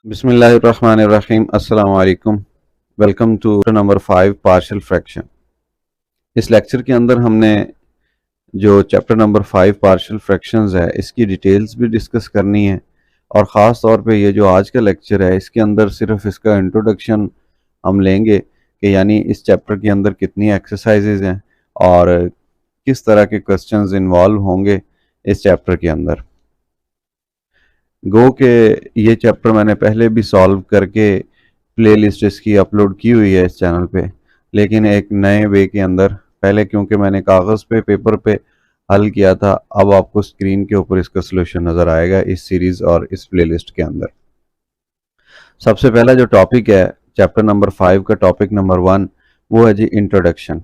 बिस्मिल्लाहिर्रहमानिर्रहीम अस्सलाम वालेकुम। Welcome to number 5 partial fraction. इस लेक्चर के अंदर हमने जो चैप्टर नंबर 5 पार्शियल फ्रैक्शंस है इसकी डिटेल्स भी डिस्कस करनी है और ख़ास तौर पे ये जो आज का लेक्चर है इसके अंदर सिर्फ इसका इंट्रोडक्शन हम लेंगे कि यानी इस चैप्टर के अंदर कितनी एक्सरसाइजेज हैं और किस तरह के क्वेश्चंस इन्वॉल्व होंगे इस चैप्टर के अंदर। गो के ये चैप्टर मैंने पहले भी सॉल्व करके प्लेलिस्ट इसकी अपलोड की हुई है इस चैनल पे, लेकिन एक नए वे के अंदर। पहले क्योंकि मैंने कागज़ पे पेपर पे हल किया था, अब आपको स्क्रीन के ऊपर इसका सोल्यूशन नज़र आएगा इस सीरीज़ और इस प्लेलिस्ट के अंदर। सबसे पहला जो टॉपिक है चैप्टर नंबर 5 का टॉपिक नंबर 1 वो है जी इंट्रोडक्शन।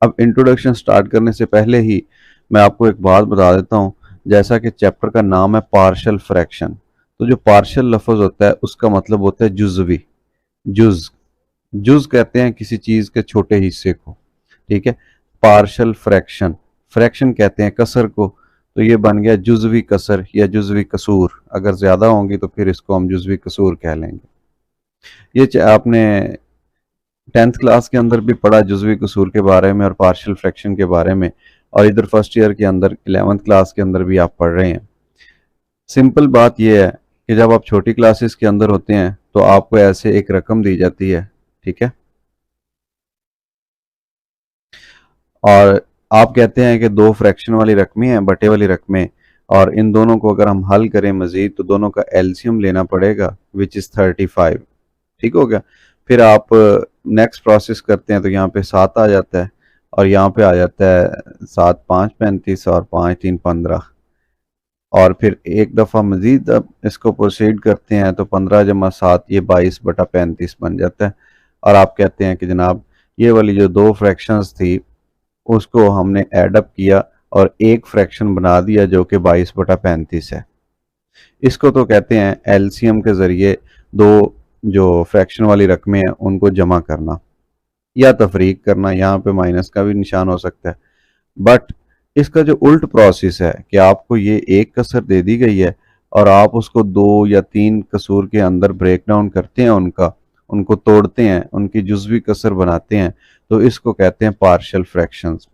अब इंट्रोडक्शन स्टार्ट करने से पहले ही मैं आपको एक बात बता देता हूँ, जैसा कि चैप्टर का नाम है पार्शियल फ्रैक्शन, तो जो पार्शियल लफ्ज़ होता है उसका मतलब होता है जुज़वी। जुज़ जुज़ कहते हैं किसी चीज़ के छोटे हिस्से को, ठीक है। पार्शियल फ्रैक्शन, फ्रैक्शन कहते हैं कसर को, तो ये बन गया जुज़वी कसर या जुज़वी कसूर। अगर ज़्यादा होंगी तो फिर इसको हम जुज़वी कसूर कह लेंगे। ये आपने 10th क्लास के अंदर भी पढ़ा जुज़वी कसूर के बारे में और पार्शियल फ्रैक्शन के बारे में, और इधर फर्स्ट ईयर के अंदर 11th क्लास के अंदर भी आप पढ़ रहे हैं। सिंपल बात यह है कि जब आप छोटी क्लासेस के अंदर होते हैं तो आपको ऐसे एक रकम दी जाती है, ठीक है, और आप कहते हैं कि दो फ्रैक्शन वाली रकमें हैं, बटे वाली रकमें, और इन दोनों को अगर हम हल करें मजीद तो दोनों का एलसीएम लेना पड़ेगा विच इज़ 35। ठीक हो गया। फिर आप नेक्स्ट प्रोसेस करते हैं तो यहाँ पे 7 आ जाता है और यहाँ पे आ जाता है 7 5 35 और 5 3 15, और फिर एक दफ़ा मज़ीद अब इसको प्रोसीड करते हैं तो 15 जमा 7 ये 22/35 बन जाता है। और आप कहते हैं कि जनाब ये वाली जो दो फ्रैक्शंस थी उसको हमने एडअप किया और एक फ्रैक्शन बना दिया जो कि 22/35 है। इसको तो कहते हैं एलसीएम के ज़रिए दो जो फ्रैक्शन वाली रकमें हैं उनको जमा करना या तफरीक करना। यहाँ पे माइनस का भी निशान हो सकता है, बट इसका जो उल्ट प्रोसेस है कि आपको ये एक कसर दे दी गई है और आप उसको 2 या 3 कसूर के अंदर ब्रेक डाउन करते हैं, उनको तोड़ते हैं, उनकी जुज़वी कसर बनाते हैं, तो इसको कहते हैं पार्शियल फ्रैक्शंस।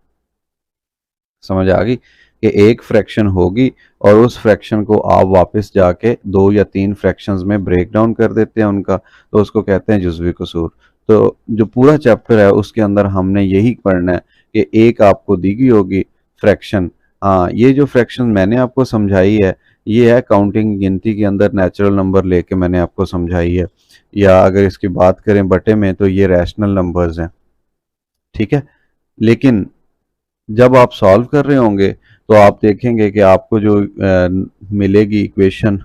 समझ आ गई कि एक फ्रैक्शन होगी और उस फ्रैक्शन को आप वापस जाके 2 या 3 फ्रैक्शंस में ब्रेक डाउन कर देते हैं उनका, तो उसको कहते हैं जुज़वी कसूर। तो जो पूरा चैप्टर है उसके अंदर हमने यही पढ़ना है कि एक आपको दी गई होगी फ्रैक्शन। हाँ, ये जो फ्रैक्शन मैंने आपको समझाई है ये है काउंटिंग गिनती के अंदर नेचुरल नंबर लेके मैंने आपको समझाई है, या अगर इसकी बात करें बटे में तो ये रैशनल नंबर्स हैं, ठीक है। लेकिन जब आप सॉल्व कर रहे होंगे तो आप देखेंगे कि आपको जो मिलेगी इक्वेशन,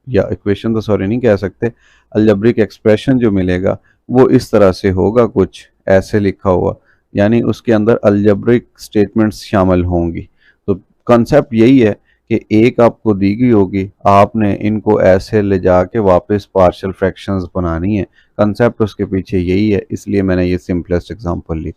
या इक्वेशन तो सॉरी नहीं कह सकते, अलजेब्रिक एक्सप्रेशन जो मिलेगा वो इस तरह से होगा, कुछ ऐसे लिखा हुआ, यानी उसके अंदर अलजेब्रिक स्टेटमेंट्स शामिल होंगी। तो कॉन्सेप्ट यही है कि एक आपको दी गई होगी, आपने इनको ऐसे ले जाके वापस पार्शियल फ्रैक्शंस बनानी है। कॉन्सेप्ट उसके पीछे यही है, इसलिए मैंने ये सिंपलेस्ट एग्जांपल ली।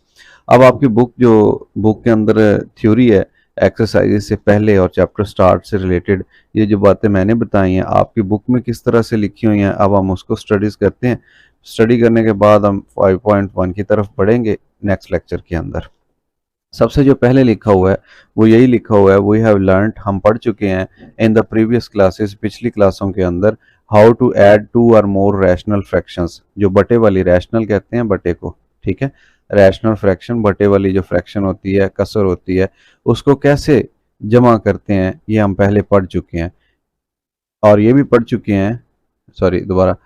अब आपकी बुक के अंदर थ्योरी है एक्सरसाइजेज से पहले और चैप्टर स्टार्ट से रिलेटेड, ये जो बातें मैंने बताई हैं आपकी बुक में किस तरह से लिखी हुई हैं, अब हम उसको स्टडीज़ करते हैं। स्टडी करने के बाद हम 5.1 की तरफ बढ़ेंगे नेक्स्ट लेक्चर के अंदर। सबसे जो पहले लिखा हुआ है वो यही लिखा हुआ है, वी हैव लर्नड, हम पढ़ चुके हैं इन द प्रीवियस क्लासेस, पिछली क्लासों के अंदर, हाउ टू ऐड 2 और मोर रैशनल फ्रैक्शंस, जो बटे वाली, रैशनल कहते हैं बटे को, ठीक है, रैशनल फ्रैक्शन, बटे वाली जो फ्रैक्शन होती है, कसर होती है, उसको कैसे जमा करते हैं ये हम पहले पढ़ चुके हैं। और ये भी पढ़ चुके हैं, सॉरी दोबारा,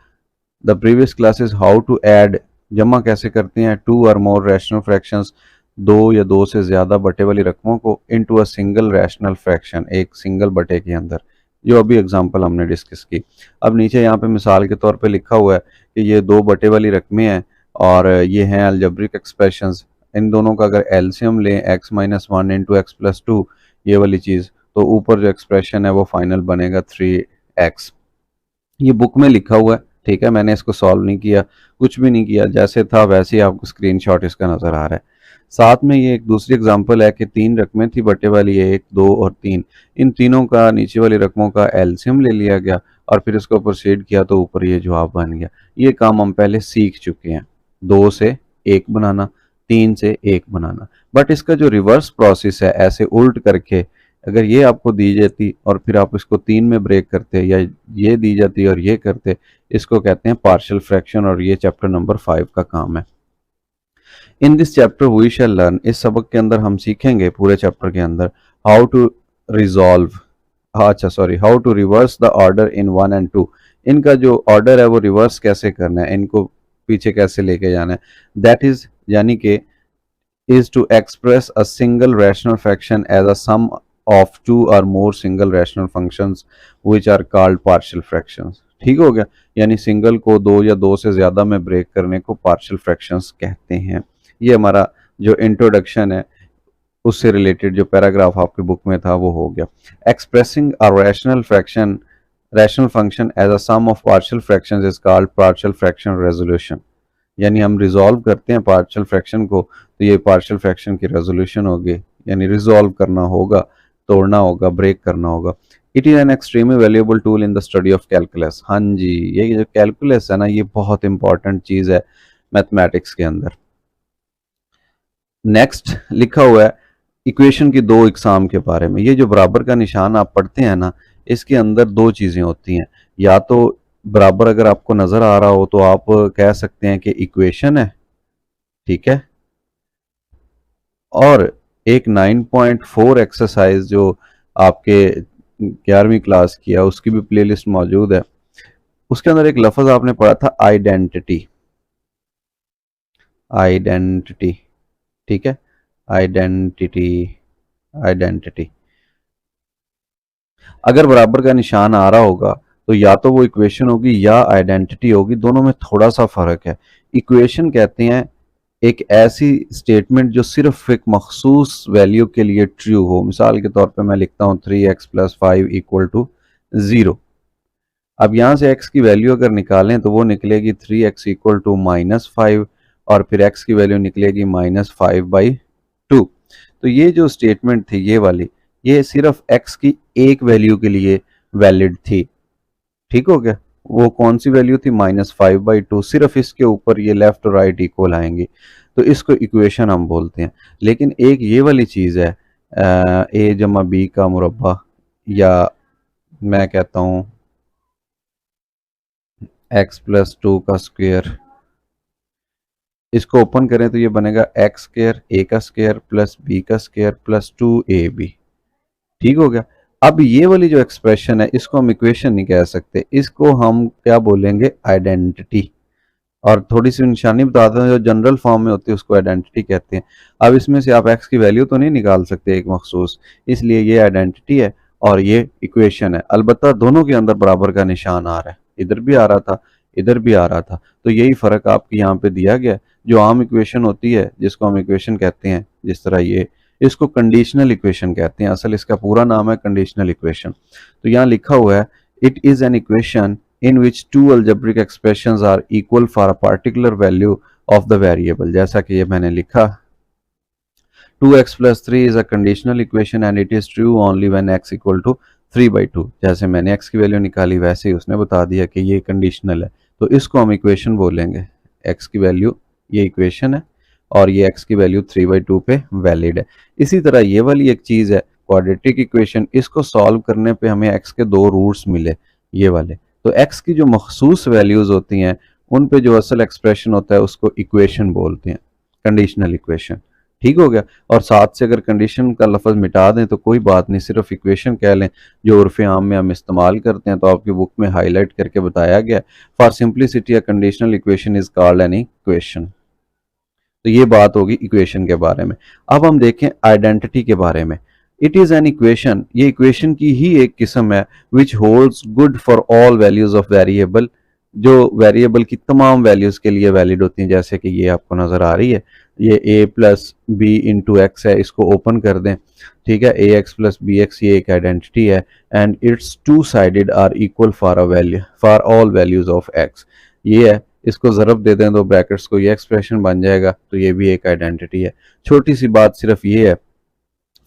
the previous classes how to add, जमा कैसे करते हैं 2 और मोर रैशनल फ्रैक्शंस, दो या दो से ज़्यादा बटे वाली रकमों को, into a single rational fraction, एक सिंगल बटे के अंदर, जो अभी एग्जांपल हमने डिस्कस की। अब नीचे यहाँ पे मिसाल के तौर पे लिखा हुआ है कि ये दो बटे वाली रकमें हैं और ये हैं अलजेब्रिक एक्सप्रेशंस, इन दोनों का अगर एलसीएम लें x-1 इंटू x+2, ये वाली चीज़, तो ऊपर जो एक्सप्रेशन है वो फाइनल बनेगा 3x। ये बुक में लिखा हुआ है, ठीक है, मैंने इसको सॉल्व नहीं किया, कुछ भी नहीं किया, जैसे था वैसे ही आपको स्क्रीनशॉट इसका नज़र आ रहा है। साथ में ये एक दूसरी एग्जांपल है कि 3 रकमें थी बटे वाली 1, 2 और 3, इन तीनों का नीचे वाली रकमों का एलसीएम ले लिया गया और फिर इसको प्रोसीड किया तो ऊपर ये जवाब बन गया। ये काम हम पहले सीख चुके हैं, 2 से 1 बनाना, 3 से 1 बनाना। बट इसका जो रिवर्स प्रोसेस है, ऐसे उल्ट करके अगर ये आपको दी जाती और फिर आप इसको 3 में ब्रेक करते या ये दी जाती और ये करते, इसको कहते हैं पार्शियल फ्रैक्शन और ये चैप्टर नंबर 5 का काम है। In this chapter we shall learn, इस सबक के अंदर हम सीखेंगे पूरे चैप्टर के अंदर how to resolve, how to reverse the order in 1 and 2। इनका जो ऑर्डर है वो रिवर्स कैसे करना है, इनको पीछे कैसे लेके जाना है। दैट इज यानी कि is to express a single rational fraction as a sum of two or more single rational functions which are called partial fractions। ठीक हो गया, यानी सिंगल को 2 या 2 से ज्यादा में ब्रेक करने को पार्शियल फ्रैक्शंस कहते हैं। ये हमारा जो इंट्रोडक्शन है उससे रिलेटेड जो पैराग्राफ आपकी बुक में था वो हो गया। Expressing a rational function as a sum of partial fractions is called partial fraction resolution. यानी हम रिजॉल्व करते हैं पार्शियल फ्रैक्शन को तो ये पार्शियल फ्रैक्शन की रेजोल्यूशन होगी, यानी रिजॉल्व करना होगा, तोड़ना होगा, ब्रेक करना होगा। It is an extremely valuable tool in the study of calculus. हाँ जी, ये जो कैलकुलस है ना, ये बहुत इंपॉर्टेंट चीज है मैथमेटिक्स के अंदर। नेक्स्ट लिखा हुआ है इक्वेशन की 2 इकसाम के बारे में। ये जो बराबर का निशान आप पढ़ते हैं ना, इसके अंदर 2 चीजें होती हैं। या तो बराबर अगर आपको नजर आ रहा हो तो आप कह सकते हैं कि इक्वेशन है, ठीक है। और एक 9.4 एक्सरसाइज जो आपके 11वीं क्लास की है उसकी भी प्लेलिस्ट मौजूद है। उसके अंदर एक लफ्ज आपने पढ़ा था आइडेंटिटी, आइडेंटिटी, ठीक है, आइडेंटिटी, आइडेंटिटी। अगर बराबर का निशान आ रहा होगा तो या तो वो इक्वेशन होगी या आइडेंटिटी होगी, दोनों में थोड़ा सा फर्क है। इक्वेशन कहते हैं एक ऐसी स्टेटमेंट जो सिर्फ एक मखसूस वैल्यू के लिए ट्रू हो। मिसाल के तौर पे मैं लिखता हूँ 3x + 5 = 0। अब यहाँ से x की वैल्यू अगर निकालें तो वो निकलेगी 3x = -5 और फिर x की वैल्यू निकलेगी -5/2। तो ये जो स्टेटमेंट थी ये वाली, ये सिर्फ x की एक वैल्यू के लिए वैलिड थी। ठीक हो गया, वो कौन सी वैल्यू थी? -5/2। सिर्फ इसके ऊपर ये लेफ्ट और राइट इक्वल आएंगी तो इसको इक्वेशन हम बोलते हैं। लेकिन एक ये वाली चीज़ है a + b का मुरब्बा, या मैं कहता हूँ x + 2 का स्क्वायर, इसको ओपन करें तो ये बनेगा x² a का स्क्वायर + b का स्क्वायर + 2ab। ठीक हो गया। अब ये वाली जो एक्सप्रेशन है इसको हम इक्वेशन नहीं कह सकते, इसको हम क्या बोलेंगे? आइडेंटिटी। और थोड़ी सी निशानी बताते हैं, जो जनरल फॉर्म में होती है उसको आइडेंटिटी कहते हैं। अब इसमें से आप एक्स की वैल्यू तो नहीं निकाल सकते एक मखसूस, इसलिए ये आइडेंटिटी है और ये इक्वेशन है। अलबत्ता दोनों के अंदर बराबर का निशान आ रहा है, इधर भी आ रहा था, इधर भी आ रहा था, तो यही फर्क आपके यहाँ पे दिया गया। जो आम इक्वेशन होती है जिसको हम इक्वेशन कहते हैं, जिस तरह ये, इसको कंडीशनल इक्वेशन कहते हैं। असल इसका पूरा नाम है कंडीशनल इक्वेशन। तो यहाँ लिखा हुआ है it is an equation in which two algebraic expressions are equal for a particular value of the variable। जैसा कि ये मैंने लिखा, 2x + 3 is a conditional equation and it is true only when x = 3/2। जैसे मैंने x की value निकाली वैसे ही उसने बता दिया कि ये कंडीशनल है, तो इसको हम इक्वेशन बोलेंगे। x की वैल्यू, ये इक्वेशन है और ये x की वैल्यू 3/2 पे वैलिड है। इसी तरह ये वाली एक चीज़ है क्वाड्रेटिक इक्वेशन, इसको सॉल्व करने पे हमें x के 2 रूट्स मिले, ये वाले। तो x की जो मखसूस वैल्यूज होती हैं उन पे जो असल एक्सप्रेशन होता है उसको इक्वेशन बोलते हैं, कंडीशनल इक्वेशन। ठीक हो गया। और साथ से अगर कंडीशन का लफ्ज मिटा दें तो कोई बात नहीं, सिर्फ इक्वेशन कह लें, जो उर्फ आम में हम इस्तेमाल करते हैं। तो आपकी बुक में हाईलाइट करके बताया गया, for simplicity a conditional equation is called an equation. तो ये बात होगी इक्वेशन के बारे में। अब हम देखें आइडेंटिटी के बारे में। इट इज एन इक्वेशन, ये इक्वेशन की ही एक किस्म है विच holds good for all values of variable, जो वेरिएबल की तमाम वैल्यूज के लिए वैलिड होती हैं। जैसे कि ये आपको नजर आ रही है, ये a + b × x है, इसको ओपन कर दें, ठीक है। ax + bx ये एक आइडेंटिटी है and it's two sided are equal for a value for all values of x। ये है इसको ज़रब दे दें तो ब्रैकेट्स को ये एक्सप्रेशन बन जाएगा, तो ये भी एक आइडेंटिटी है। छोटी सी बात सिर्फ ये है,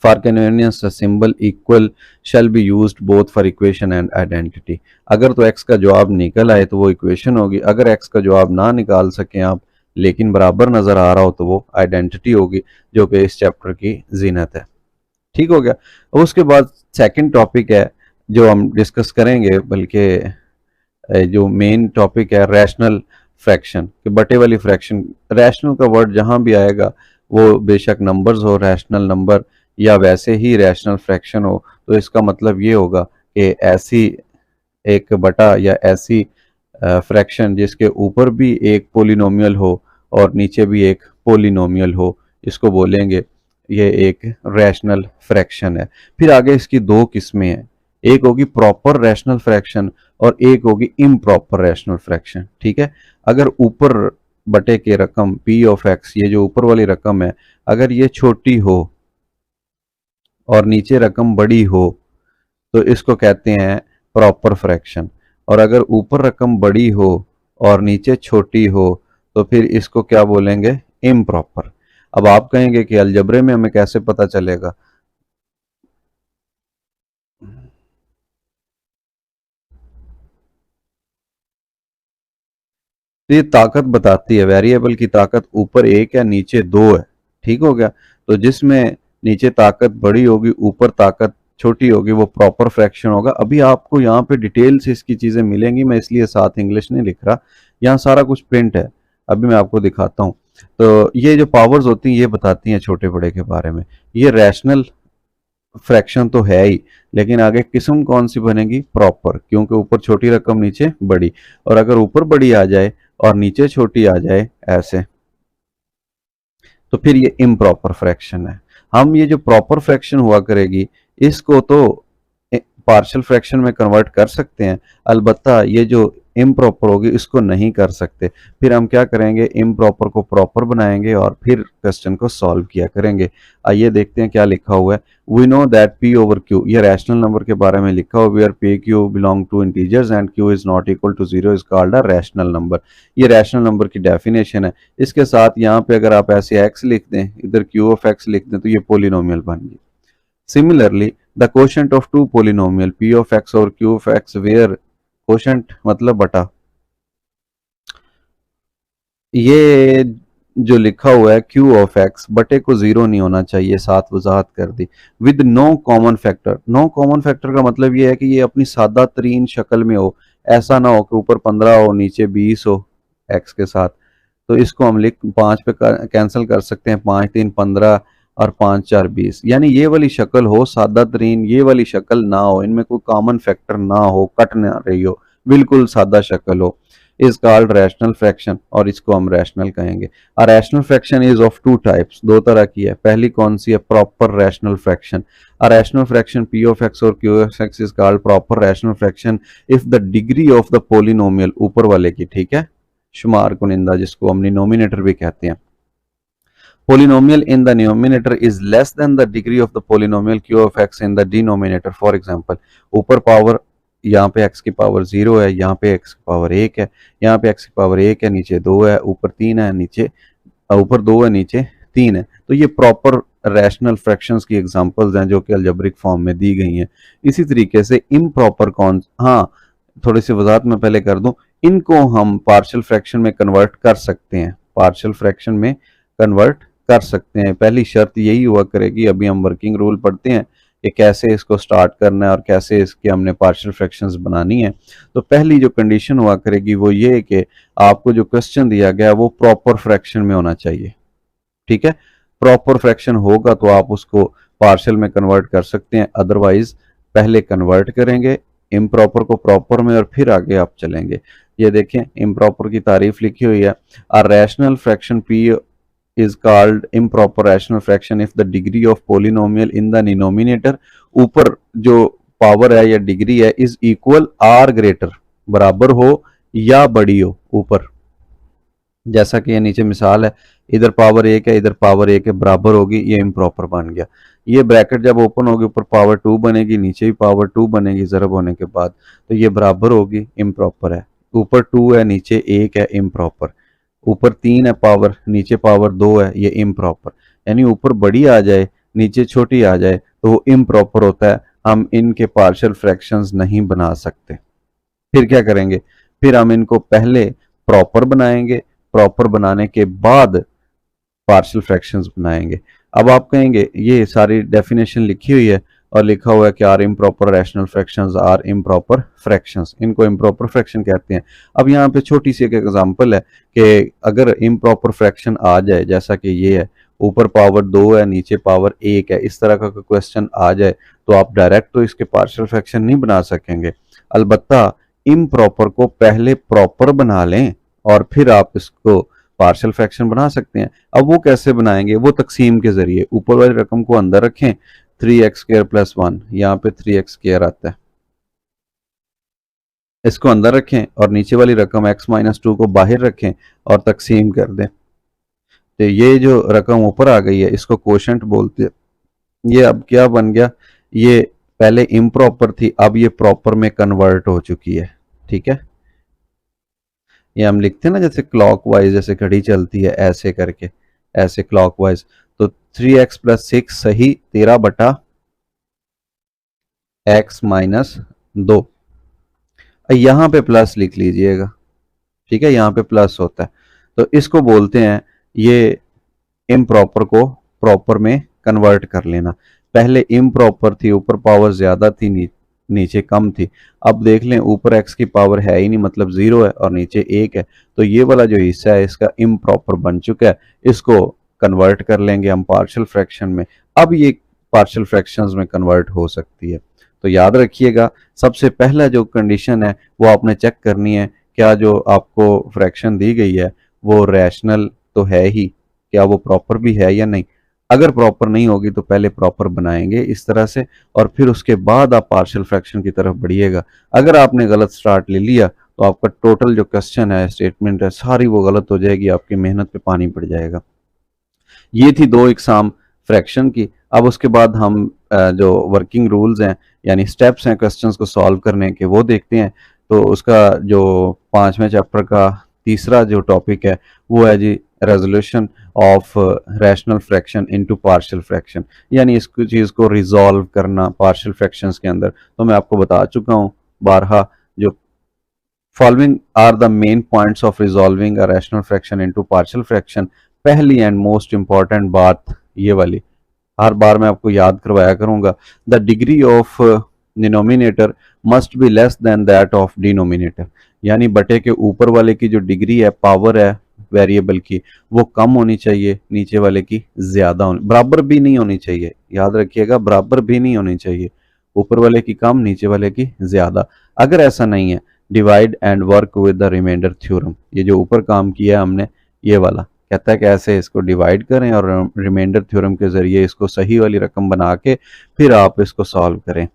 for convenience symbol equal shall be used both for equation and identity. अगर तो एक्स का जवाब निकल आए तो वो इक्वेशन होगी, अगर एक्स का जवाब ना निकाल सकें आप लेकिन बराबर नज़र आ रहा हो तो वो आइडेंटिटी होगी, जो कि इस चैप्टर की जीनत है। ठीक हो गया। अब उसके बाद सेकंड टॉपिक है जो हम डिस्कस करेंगे, बल्कि जो मेन टॉपिक है रैशनल फ्रैक्शन, कि बटे वाली फ्रैक्शन। रैशनल का वर्ड जहां भी आएगा वो बेशक नंबर्स हो, रैशनल नंबर, या वैसे ही रैशनल फ्रैक्शन हो, तो इसका मतलब ये होगा कि ऐसी एक बटा या ऐसी फ्रैक्शन जिसके ऊपर भी एक पोलिनोमियल हो और नीचे भी एक पोलिनोमियल हो, इसको बोलेंगे ये एक रैशनल फ्रैक्शन है। फिर आगे इसकी दो किस्में हैं, एक होगी प्रॉपर रैशनल फ्रैक्शन और एक होगी इम्प्रॉपर रैशनल फ्रैक्शन। ठीक है। अगर ऊपर बटे के रकम p ऑफ x, ये जो ऊपर वाली रकम है, अगर ये छोटी हो और नीचे रकम बड़ी हो तो इसको कहते हैं प्रॉपर फ्रैक्शन, और अगर ऊपर रकम बड़ी हो और नीचे छोटी हो तो फिर इसको क्या बोलेंगे, इम्प्रॉपर। अब आप कहेंगे कि अलजबरे में हमें कैसे पता चलेगा, तो ये ताकत बताती है, वेरिएबल की ताकत ऊपर एक है नीचे दो है। ठीक हो गया। तो जिसमें नीचे ताकत बड़ी होगी ऊपर ताकत छोटी होगी वो प्रॉपर फ्रैक्शन होगा। अभी आपको यहाँ पे डिटेल से इसकी चीजें मिलेंगी, मैं इसलिए साथ इंग्लिश नहीं लिख रहा, यहाँ सारा कुछ प्रिंट है, अभी मैं आपको दिखाता हूँ। तो ये जो पावर्स होती हैं ये बताती हैं छोटे बड़े के बारे में। ये रैशनल फ्रैक्शन तो है ही, लेकिन आगे किस्म कौन सी बनेगी, प्रॉपर, क्योंकि ऊपर छोटी रकम नीचे बड़ी, और अगर ऊपर बड़ी आ जाए और नीचे छोटी आ जाए ऐसे, तो फिर ये इम्प्रॉपर फ्रैक्शन है। हम ये जो प्रॉपर फ्रैक्शन हुआ करेगी इसको तो पार्शियल फ्रैक्शन में कन्वर्ट कर सकते हैं, अलबत्ता ये जो इम्प्रॉपर होगी इसको नहीं कर सकते। फिर हम क्या करेंगे, इम्प्रॉपर को प्रॉपर बनाएंगे और फिर क्वेश्चन को सॉल्व किया करेंगे। आइए देखते हैं क्या लिखा हुआ है। We know that p over q, ये रैशनल नंबर के बारे में लिखा हुआ, where p q belong to integers and q is not equal to 0 is called a rational number. ये रैशनल नंबर की डेफिनेशन है। इसके साथ यहाँ पे अगर आप ऐसे x लिख दें, इधर q ऑफ x लिख दें, तो ये पोलिनोमियल बन गई। Similarly, the quotient of two polynomial p of x और q of x where quotient मतलब बटा, ये जो लिखा हुआ है q ऑफ x बटे को जीरो नहीं होना चाहिए, साथ वजाहत कर दी। With no common factor, no common factor का मतलब ये है कि ये अपनी सादा तरीन शक्ल में हो, ऐसा ना हो कि ऊपर 15 हो नीचे 20 हो x के साथ। तो इसको हम लिख 5 पे कैंसिल कर सकते हैं, 5 3 15 और 5 4 20, यानी ये वाली शक्ल हो सादा तरीन, ये वाली शक्ल ना हो, इनमें कोई कॉमन फैक्टर ना हो, कट ना रही हो, बिल्कुल सादा शक्ल हो, इज कॉल्ड रैशनल फ्रैक्शन, और इसको हम रैशनल कहेंगे। अ rational fraction is of two types, दो तरह की है। पहली कौन सी है, proper rational fraction. A rational fraction p of x और q of x is called proper rational fraction if the degree of the polynomial, ऊपर वाले की, ठीक है, शुमार कुनिंदा जिसको हम डिनोमिनेटर भी कहते हैं, polynomial in the numerator is less than the degree of the polynomial q of x in the denominator। for example, ऊपर पावर यहाँ पे x की पावर 0 है, यहाँ पे x की पावर 1 है, यहाँ पे x की पावर 1 है, नीचे 2 है, ऊपर 3 है, नीचे ऊपर 2 है, नीचे 3 है। तो ये प्रॉपर रैशनल फ्रैक्शंस की एग्जांपल्स हैं जो कि अलजेब्रिक फॉर्म में दी गई हैं। इसी तरीके से इम्प्रॉपर कौन, हाँ थोड़ी सी वजाहत मैं पहले कर दूं, इनको हम पार्शियल फ्रैक्शन में कन्वर्ट कर सकते हैं, पार्शियल फ्रैक्शन में कन्वर्ट कर सकते हैं। पहली शर्त यही हुआ करेगी, अभी हम वर्किंग रूल पढ़ते हैं कि कैसे इसको स्टार्ट करना है और कैसे इसके हमने पार्शियल फ्रैक्शंस बनानी है। तो पहली जो कंडीशन हुआ करेगी वो ये है कि आपको जो क्वेश्चन दिया गया वो प्रॉपर फ्रैक्शन में होना चाहिए। ठीक है, प्रॉपर फ्रैक्शन होगा तो आप उसको पार्शियल में कन्वर्ट कर सकते हैं, अदरवाइज पहले कन्वर्ट करेंगे इम्प्रॉपर को प्रॉपर में और फिर आगे आप चलेंगे। ये देखें इम्प्रॉपर की तारीफ लिखी हुई है, अ rational fraction p is called improper rational fraction if the degree of polynomial in the denominator, ऊपर जो पावर है या डिग्री है, is equal or greater, बराबर हो या बड़ी हो ऊपर, जैसा कि ये नीचे मिसाल है, इधर पावर 1 है, इधर पावर 1 है, बराबर होगी, ये इम्प्रॉपर बन गया। ये ब्रैकेट जब ओपन होगी ऊपर पावर 2 बनेगी, नीचे भी पावर 2 बनेगी ज़रब होने के बाद, तो ये बराबर होगी, इम्प्रॉपर है। ऊपर 2 है नीचे 1 है इम्प्रॉपर, ऊपर 3 है पावर नीचे पावर 2 है, ये इम्प्रॉपर। यानी ऊपर बड़ी आ जाए नीचे छोटी आ जाए तो वो इम्प्रॉपर होता है, हम इनके पार्शियल फ्रैक्शंस नहीं बना सकते। फिर क्या करेंगे, फिर हम इनको पहले प्रॉपर बनाएंगे, प्रॉपर बनाने के बाद पार्शियल फ्रैक्शंस बनाएंगे। अब आप कहेंगे ये सारी डेफिनेशन लिखी हुई है और लिखा हुआ है कि are improper rational fractions are improper fractions, इनको इम्प्रॉपर फ्रैक्शन कहते हैं। अब यहाँ पे छोटी सी एक एग्जांपल है कि अगर इम्प्रॉपर फ्रैक्शन आ जाए, जैसा कि ये है, ऊपर पावर 2 है नीचे पावर 1 है, इस तरह का क्वेश्चन आ जाए तो आप डायरेक्ट तो इसके पार्शियल फ्रैक्शन नहीं बना सकेंगे, अलबत्ता इम्प्रॉपर को पहले प्रॉपर बना लें और फिर आप इसको पार्शियल फ्रैक्शन बना सकते हैं। अब वो कैसे बनाएंगे, वो तकसीम के जरिए। ऊपर वाली रकम को अंदर रखें, 3x² + 1, यहाँ पे 3x² आता है, इसको अंदर रखें और नीचे वाली रकम x - 2 को बाहर रखें और तकसीम कर दें। तो ये जो रकम ऊपर आ गई है इसको कोशेंट बोलते हैं। ये अब क्या बन गया, ये पहले इम्प्रॉपर थी, अब ये प्रॉपर में कन्वर्ट हो चुकी है। ठीक है, ये हम लिखते हैं ना जैसे क्लॉकवाइज, जैसे घड़ी चलती है ऐसे करके, ऐसे क्लॉकवाइज। तो 3x + 6 सही 13/x - 2। यहाँ पे प्लस लिख लीजिएगा, ठीक है, यहाँ पे प्लस होता है। तो इसको बोलते हैं, ये इम्प्रॉपर को प्रॉपर में कन्वर्ट कर लेना। पहले इम्प्रॉपर थी, ऊपर पावर ज्यादा थी नीचे कम थी। अब देख लें ऊपर x की पावर है ही नहीं, मतलब 0 है और नीचे 1 है, तो ये वाला जो हिस्सा है इसका इम्प्रॉपर बन चुका है, इसको कन्वर्ट कर लेंगे हम पार्शियल फ्रैक्शन में। अब ये पार्शियल फ्रैक्शंस में कन्वर्ट हो सकती है। तो याद रखिएगा, सबसे पहला जो कंडीशन है वो आपने चेक करनी है, क्या जो आपको फ्रैक्शन दी गई है वो रैशनल तो है ही, क्या वो प्रॉपर भी है या नहीं। अगर प्रॉपर नहीं होगी तो पहले प्रॉपर बनाएंगे इस तरह से और फिर उसके बाद आप पार्शियल फ्रैक्शन की तरफ बढ़िएगा। अगर आपने गलत स्टार्ट ले लिया तो आपका टोटल जो क्वेश्चन है, स्टेटमेंट है, सारी वो गलत हो जाएगी, आपकी मेहनत पे पानी पड़ जाएगा। ये थी 2 एग्जाम फ्रैक्शन की। अब उसके बाद हम जो वर्किंग रूल्स हैं यानी स्टेप्स हैं क्वेश्चंस को सॉल्व करने के, वो देखते हैं। तो उसका जो 5वें चैप्टर का तीसरा जो टॉपिक है वो है जी resolution of rational fraction into partial fraction, यानी इस चीज़ को रिजॉल्व करना पार्शियल फ्रैक्शंस के अंदर। तो मैं आपको बता चुका हूँ बारहा, जो following are the main points of resolving a rational fraction into partial fraction. पहली एंड मोस्ट इंपॉर्टेंट बात ये वाली, हर बार मैं आपको याद करवाया करूंगा, the degree of denominator must be less than that of denominator, यानी बटे के ऊपर वाले की जो डिग्री है, पावर है वेरिएबल की, वो कम होनी चाहिए, नीचे वाले की ज्यादा होनी, बराबर भी नहीं होनी चाहिए। याद रखिएगा, बराबर भी नहीं होनी चाहिए, ऊपर वाले की कम नीचे वाले की ज्यादा। अगर ऐसा नहीं है, divide and work with the remainder theorem, ये जो ऊपर काम किया है हमने, ये वाला कहता है कि ऐसे इसको डिवाइड करें और रिमाइंडर थ्योरम के जरिए इसको सही वाली रकम बना के फिर आप इसको सॉल्व करें।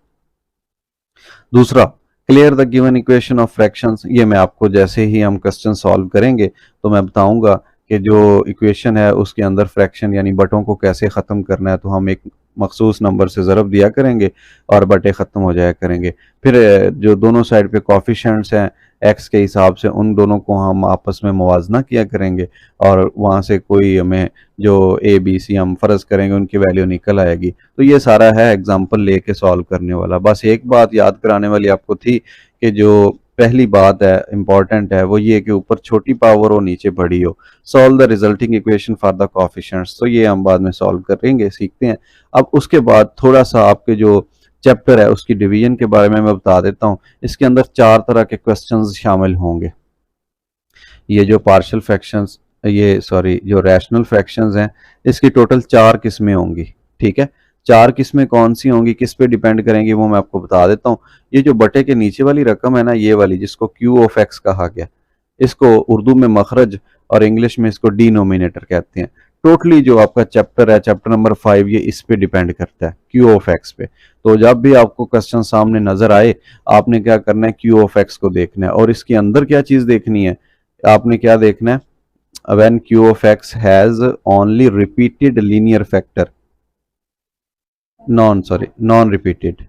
दूसरा, clear the given equation of fractions. ये मैं आपको जैसे ही हम क्वेश्चन सॉल्व करेंगे तो मैं बताऊंगा कि जो इक्वेशन है उसके अंदर फ्रैक्शन यानी बटों को कैसे ख़त्म करना है। तो हम एक मखसूस नंबर से ज़रब दिया करेंगे और बटे ख़त्म हो जाया करेंगे। फिर जो दोनों साइड पे कॉफिशेंट्स हैं एक्स के हिसाब से, उन दोनों को हम आपस में मुवाजना किया करेंगे और वहाँ से कोई हमें जो ए बी सी हम फ़र्ज़ करेंगे उनकी वैल्यू निकल आएगी। तो ये सारा है एग्जाम्पल लेके सॉल्व करने वाला। बस एक बात याद कराने वाली आपको थी कि जो पहली बात है इंपॉर्टेंट है वो ये कि ऊपर छोटी पावर हो नीचे बड़ी हो। Solve the resulting equation for the coefficients, तो ये हम बाद में सॉल्व करेंगे, सीखते हैं। अब उसके बाद थोड़ा सा आपके जो चैप्टर है उसकी डिवीजन के बारे में मैं बता देता हूँ। इसके अंदर 4 तरह के क्वेश्चंस शामिल होंगे। ये जो पार्शियल फ्रैक्शंस, ये सॉरी जो रैशनल फ्रैक्शंस हैं, इसकी टोटल 4 किस्में होंगी। ठीक है, 4 किस्में कौन सी होंगी, किस पे डिपेंड करेंगी, वो मैं आपको बता देता हूँ। ये जो बटे के नीचे वाली रकम है ना, ये वाली जिसको क्यू ऑफ एक्स कहा गया, इसको उर्दू में मखरज और इंग्लिश में इसको डिनोमिनेटर कहते हैं। टोटली जो आपका चैप्टर है, चैप्टर नंबर 5, ये इस पे डिपेंड करता है, क्यू ऑफ एक्स पे। तो जब भी आपको क्वेश्चन सामने नजर आए, आपने क्या करना है, क्यू ऑफ एक्स को देखना है। और इसके अंदर क्या चीज देखनी है, आपने क्या देखना है, when q of x has only repeated linear factor, non repeated,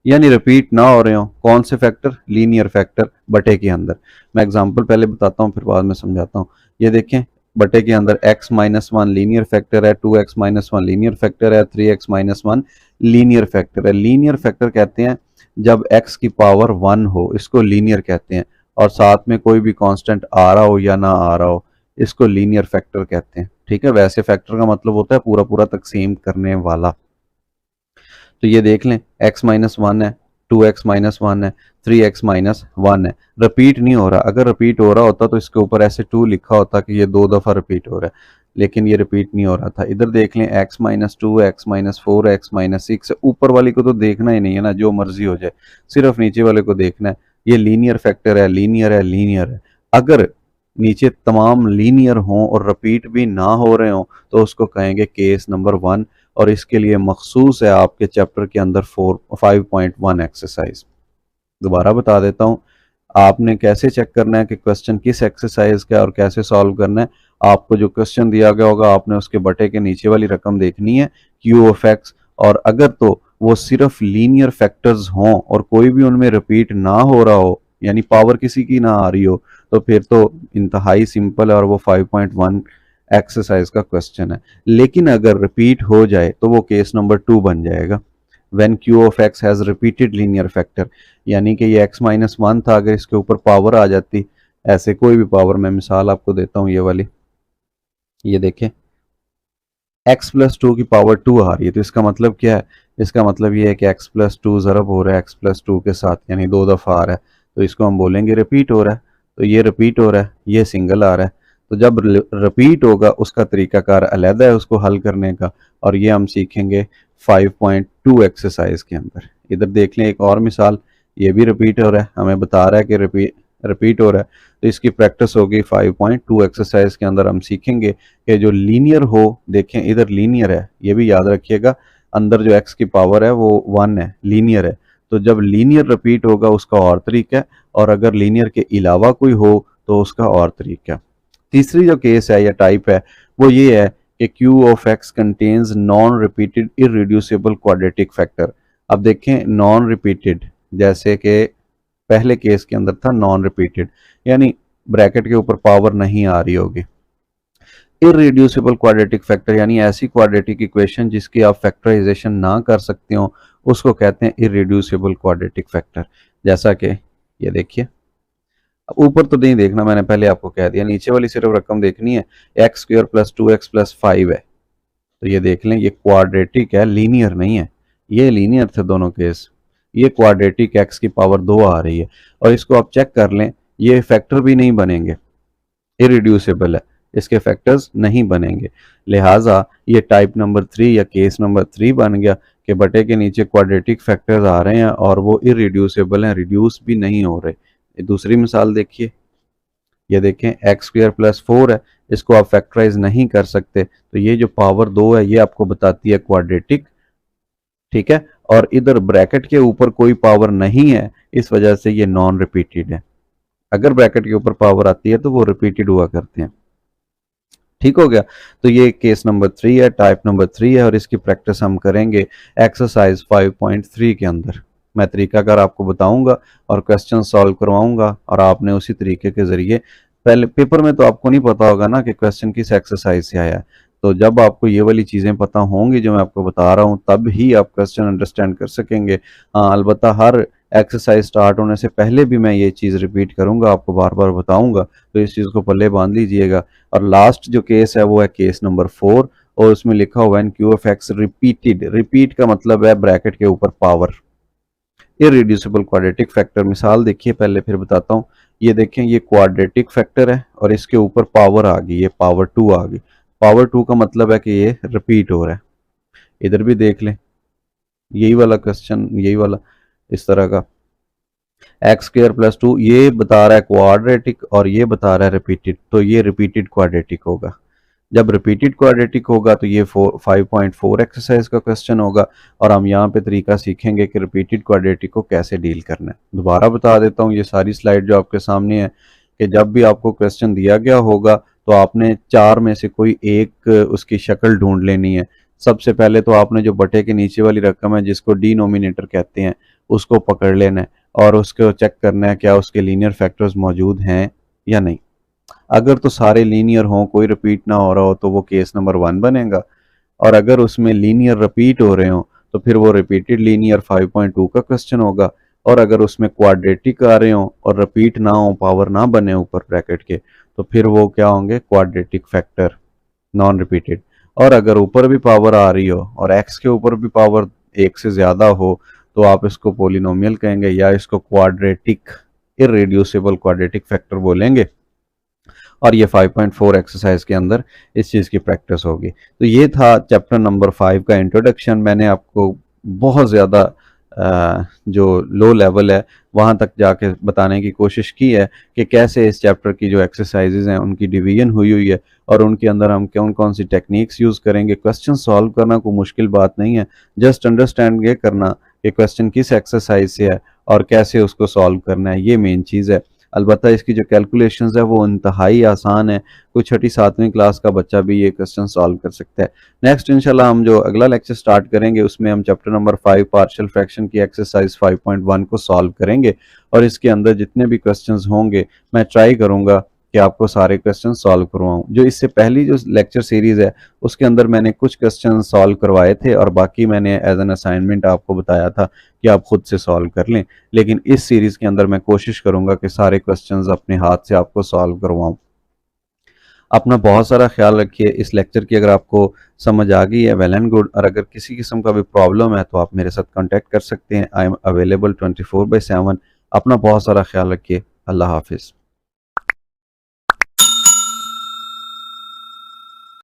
यानी रिपीट ना हो रहे हो। कौन से फैक्टर? लीनियर फैक्टर बटे के अंदर। मैं एग्जांपल पहले बताता हूँ फिर बाद में समझाता हूँ। ये देखें, बटे के अंदर x-1 लीनियर फैक्टर है, 2x-1 लीनियर फैक्टर है, 3x-1 लीनियर फैक्टर है। लीनियर फैक्टर कहते हैं जब x की पावर 1 हो, इसको लीनियर कहते हैं, और साथ में कोई भी कांस्टेंट आ रहा हो या ना आ रहा हो, इसको लीनियर फैक्टर कहते हैं। ठीक है, वैसे फैक्टर का मतलब होता है पूरा पूरा तकसीम करने वाला। तो ये देख लें, x-1 है, 2x-1 है, 3x-1 है। रिपीट नहीं हो रहा। अगर रिपीट हो रहा होता तो इसके ऊपर ऐसे 2 लिखा होता कि ये 2 दफ़ा रिपीट हो रहा है, लेकिन ये रिपीट नहीं हो रहा था। इधर देख लें, x-2, x-4, x-6। ऊपर वाली को तो देखना ही नहीं है ना, जो मर्जी हो जाए, सिर्फ नीचे वाले को देखना है। ये लीनियर फैक्टर है, लीनियर है, लीनियर है। अगर नीचे तमाम लीनियर हों और रिपीट भी ना हो रहे हों तो उसको कहेंगे केस नंबर 1, और इसके लिए मखसूस है आपके चैप्टर के अंदर 5.1 एक्सरसाइज। दोबारा बता देता हूँ, आपने कैसे चेक करना है कि क्वेश्चन किस एक्सरसाइज का है और कैसे सॉल्व करना है। आपको जो क्वेश्चन दिया गया होगा, आपने उसके बटे के नीचे वाली रकम देखनी है, क्यू ऑफ एक्स, और अगर तो वो सिर्फ लीनियर फैक्टर्स हों और कोई भी उनमें रिपीट ना हो रहा हो, यानी पावर किसी की ना आ रही हो, तो फिर तो इंतहाई सिंपल है और वो 5.1 एक्सरसाइज का क्वेश्चन है। लेकिन अगर रिपीट हो जाए तो वो केस नंबर 2 बन जाएगा। When Q of x has repeated linear factor, यानी कि ये x-1 था, अगर इसके ऊपर पावर आ जाती, ऐसे कोई भी पावर, मैं मिसाल आपको देता हूँ ये वाली, ये देखें, x+2 की पावर 2 आ रही है, तो इसका मतलब क्या है? इसका मतलब ये है कि x+2 ज़रब हो रहा है x+2 के साथ, यानी 2 दफ़ा आ रहा है, तो इसको हम बोलेंगे रिपीट हो रहा है। तो ये रिपीट हो रहा है, ये सिंगल आ रहा है। तो जब रिपीट होगा उसका तरीकाकार अलहदा है उसको हल करने का, और ये हम सीखेंगे 5.2 एक्सरसाइज के अंदर। इधर देख लें एक और मिसाल, ये भी रिपीट हो रहा है, हमें बता रहा है कि रिपीट हो रहा है, तो इसकी प्रैक्टिस होगी 5.2 एक्सरसाइज के अंदर। हम सीखेंगे कि जो लीनियर हो, देखें इधर लीनियर है, ये भी याद रखिएगा, अंदर जो x की पावर है वो 1 है, लीनियर है। तो जब लीनियर रिपीट होगा उसका और तरीका है, और अगर लीनियर के अलावा कोई हो तो उसका और तरीका है। तीसरी जो केस है या टाइप है वो ये है कि Q of x contains non repeated irreducible quadratic factor. अब देखें, नॉन रिपीटेड, जैसे कि पहले केस के अंदर था नॉन रिपीटेड, यानी ब्रैकेट के ऊपर पावर नहीं आ रही होगी। इरेड्यूसिबल क्वाड्रेटिक फैक्टर, यानी ऐसी क्वाड्रेटिक इक्वेशन जिसकी आप फैक्टराइजेशन ना कर सकते हो, उसको कहते हैं इरेड्यूसिबल क्वाड्रेटिक फैक्टर। जैसा कि ये देखिए, ऊपर तो नहीं देखना, मैंने पहले आपको कह दिया, नीचे वाली सिर्फ रकम देखनी है। x² + 2x + 5 है, तो ये देख लें, ये क्वाड्रेटिक है, लीनियर नहीं है। ये लीनियर थे दोनों केस, ये क्वाड्रेटिक x की पावर 2 आ रही है, और इसको आप चेक कर लें, ये फैक्टर भी नहीं बनेंगे, इरिड्यूसिबल है, इसके फैक्टर्स नहीं बनेंगे। लिहाजा ये टाइप नंबर 3 या केस नंबर 3 बन गया कि बटे के नीचे क्वाड्रेटिक फैक्टर्स आ रहे हैं और वो इरिड्यूसिबल हैं, रिड्यूस भी नहीं हो रहे। दूसरी मिसाल देखिए, ये देखें, x² + 4 है, इसको आप फैक्टराइज नहीं कर सकते, तो ये जो पावर 2 है ये आपको बताती है क्वाड्रेटिक। ठीक है, और इधर ब्रैकेट के ऊपर कोई पावर नहीं है, इस वजह से ये नॉन रिपीटेड है। अगर ब्रैकेट के ऊपर पावर आती है तो वो रिपीटेड हुआ करते हैं। ठीक हो गया। तो ये केस नंबर 3 है, टाइप नंबर 3 है, और इसकी प्रैक्टिस हम करेंगे एक्सरसाइज 5.3 के अंदर। मैं तरीकाकार आपको बताऊंगा और क्वेश्चन सॉल्व करवाऊंगा, और आपने उसी तरीके के ज़रिए, पहले पेपर में तो आपको नहीं पता होगा ना कि क्वेश्चन किस एक्सरसाइज से आया है, तो जब आपको ये वाली चीज़ें पता होंगी जो मैं आपको बता रहा हूँ, तब ही आप क्वेश्चन अंडरस्टैंड कर सकेंगे। हाँ, अलबत्ता हर एक्सरसाइज स्टार्ट होने से पहले भी मैं ये चीज़ रिपीट करूँगा, आपको बार बार बताऊँगा, तो इस चीज़ को पल्ले बांध लीजिएगा। और लास्ट जो केस है वो है केस नंबर 4, और उसमें लिखा हुआ है Q of x repeated. Repeat का मतलब है ब्रैकेट के ऊपर पावर, इरेड्यूसिबल क्वाड्रेटिक फैक्टर। मिसाल देखिए पहले, फिर बताता हूँ। ये देखें, ये क्वाड्रेटिक फैक्टर है और इसके ऊपर पावर आ गई, ये पावर 2 आ गई। पावर 2 का मतलब है कि ये रिपीट हो रहा है। इधर भी देख लें, यही वाला क्वेश्चन, यही वाला इस तरह का, x² + 2 ये बता रहा है क्वाड्रेटिक और ये बता रहा है रिपीटेड, तो ये रिपीटेड क्वाड्रेटिक होगा। जब रिपीटेड क्वाड्रेटिक होगा तो ये 5.4 एक्सरसाइज का क्वेश्चन होगा, और हम यहाँ पे तरीका सीखेंगे कि रिपीटेड क्वाड्रेटिक को कैसे डील करना है। दोबारा बता देता हूँ, ये सारी स्लाइड जो आपके सामने है, कि जब भी आपको क्वेश्चन दिया गया होगा तो आपने 4 में से कोई एक उसकी शक्ल ढूंढ लेनी है। सबसे पहले तो आपने जो बटे के नीचे वाली रकम है जिसको डिनोमिनेटर कहते हैं, उसको पकड़ लेना है और उसको चेक करना है क्या उसके लीनियर फैक्टर्स मौजूद हैं या नहीं। अगर तो सारे लीनियर हों, कोई रिपीट ना हो रहा हो, तो वो केस नंबर 1 बनेगा। और अगर उसमें लीनियर रिपीट हो रहे हो तो फिर वो रिपीटेड लीनियर 5.2 का क्वेश्चन होगा। और अगर उसमें क्वाड्रेटिक आ रहे हो और रिपीट ना हो, पावर ना बने ऊपर ब्रैकेट के, तो फिर वो क्या होंगे, क्वाड्रेटिक फैक्टर, नॉन रिपीटेड। और अगर ऊपर भी पावर आ रही हो और एक्स के ऊपर भी पावर एक से ज्यादा हो, तो आप इसको पोलिनोमियल कहेंगे या इसको क्वाड्रेटिक, इरेड्यूसिबल क्वाड्रेटिक फैक्टर बोलेंगे। और ये 5.4 एक्सरसाइज के अंदर इस चीज़ की प्रैक्टिस होगी। तो ये था चैप्टर नंबर 5 का इंट्रोडक्शन। मैंने आपको बहुत ज़्यादा जो लो लेवल है वहाँ तक जाके बताने की कोशिश की है कि कैसे इस चैप्टर की जो एक्सरसाइजेज हैं उनकी डिवीजन हुई हुई है और उनके अंदर हम कौन कौन सी टेक्निक्स यूज़ करेंगे। क्वेश्चन सॉल्व करना कोई मुश्किल बात नहीं है, जस्ट अंडरस्टैंड ये करना कि क्वेश्चन किस एक्सरसाइज से है और कैसे उसको सॉल्व करना है, ये मेन चीज़ है। अलबत्ता इसकी जो कैलकुलेशंस है वो इंतहाई आसान है, कोई छठी सातवीं क्लास का बच्चा भी ये क्वेश्चन सॉल्व कर सकता है। नेक्स्ट इंशाल्लाह हम जो अगला लेक्चर स्टार्ट करेंगे उसमें हम चैप्टर नंबर 5 पार्शियल फ्रैक्शन की एक्सरसाइज 5.1 को सॉल्व करेंगे और इसके अंदर जितने भी क्वेश्चंस होंगे मैं ट्राई करूंगा कि आपको सारे क्वेश्चन सॉल्व करवाऊं। जो इससे पहली जो लेक्चर सीरीज है उसके अंदर मैंने कुछ क्वेश्चन सॉल्व करवाए थे और बाकी मैंने एज एन असाइनमेंट आपको बताया था कि आप खुद से सॉल्व कर लें। लेकिन इस सीरीज के अंदर मैं कोशिश करूंगा कि सारे क्वेश्चंस अपने हाथ से आपको सॉल्व करवाऊं। अपना बहुत सारा ख्याल रखिए। इस लेक्चर की अगर आपको समझ आ गई है वेल एंड गुड, और अगर किसी किस्म का भी प्रॉब्लम है तो आप मेरे साथ कांटेक्ट कर सकते हैं। I am available 24/7। अपना बहुत सारा ख्याल रखिए। अल्लाह हाफिज़।